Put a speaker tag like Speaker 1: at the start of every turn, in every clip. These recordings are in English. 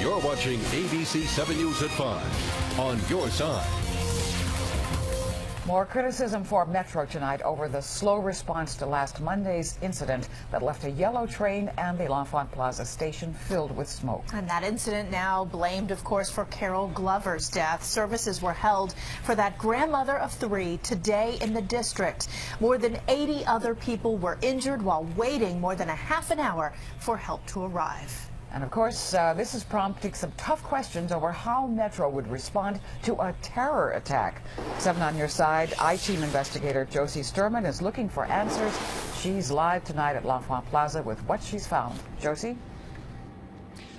Speaker 1: You're watching ABC 7 News at 5 on your side.
Speaker 2: More criticism for Metro tonight over the slow response to last Monday's incident that left a yellow train and the L'Enfant Plaza station filled with smoke.
Speaker 3: And that incident now blamed, of course, for Carol Glover's death. Services were held for that grandmother of 3 today in the district. More than 80 other people were injured while waiting more than a half an hour for help to arrive.
Speaker 2: And of course, this is prompting some tough questions over how Metro would respond to a terror attack. 7 on your side, I-Team investigator Josie Sturman is looking for answers. She's live tonight at L'Enfant Plaza with what she's found. Josie?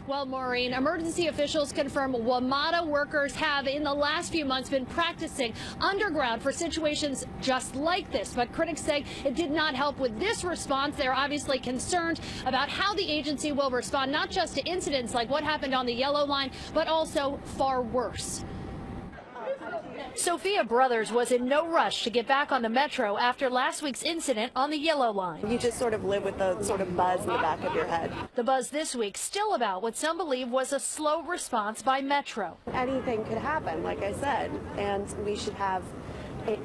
Speaker 4: Well, Maureen, emergency officials confirm WMATA workers have in the last few months been practicing underground for situations just like this. But critics say it did not help with this response. They're obviously concerned about how the agency will respond, not just to incidents like what happened on the Yellow Line, but also far worse. Sophia Brothers was in no rush to get back on the Metro after last week's incident on the Yellow Line.
Speaker 5: You just sort of live with the sort of buzz in the back of your head.
Speaker 4: The buzz this week still about what some believe was a slow response by Metro.
Speaker 5: Anything could happen, like I said, and we should have it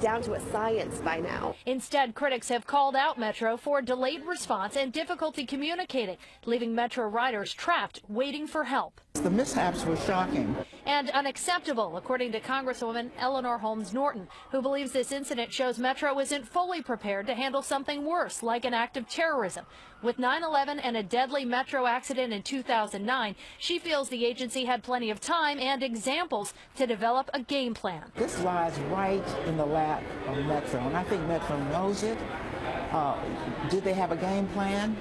Speaker 5: down to a science by now.
Speaker 4: Instead, critics have called out Metro for delayed response and difficulty communicating, leaving Metro riders trapped waiting for help.
Speaker 6: The mishaps were shocking
Speaker 4: and unacceptable, according to Congresswoman Eleanor Holmes Norton, who believes this incident shows Metro isn't fully prepared to handle something worse, like an act of terrorism. With 9/11 and a deadly Metro accident in 2009, she feels the agency had plenty of time and examples to develop a game plan.
Speaker 6: This lies right in the lap of Metro, and I think Metro knows it. Did they have a game plan?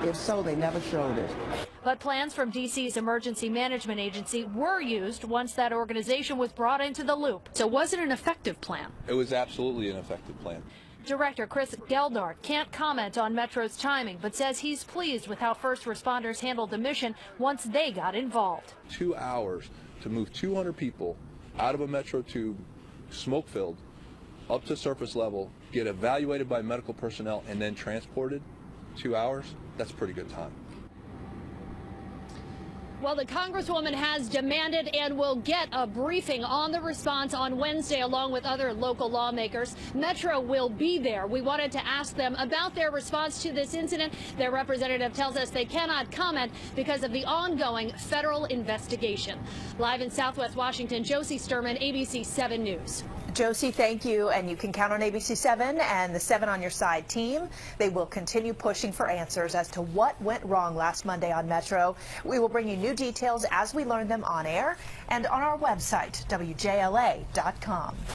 Speaker 6: If so, they never showed it.
Speaker 4: But plans from D.C.'s Emergency Management Agency were used once that organization was brought into the loop. So was it an effective plan?
Speaker 7: It was absolutely an effective plan.
Speaker 4: Director Chris Geldart can't comment on Metro's timing, but says he's pleased with how first responders handled the mission once they got involved.
Speaker 7: 2 hours to move 200 people out of a Metro tube, smoke-filled, up to surface level, get evaluated by medical personnel, and then transported. 2 hours, that's pretty good time.
Speaker 4: Well, the Congresswoman has demanded and will get a briefing on the response on Wednesday, along with other local lawmakers. Metro will be there. We wanted to ask them about their response to this incident. Their representative tells us they cannot comment because of the ongoing federal investigation. Live in Southwest Washington, Josie Sturman, ABC 7 News.
Speaker 3: Josie, thank you. And you can count on ABC 7 and the 7 on your side team. They will continue pushing for answers as to what went wrong last Monday on Metro. We will bring you new details as we learn them on air and on our website, WJLA.com.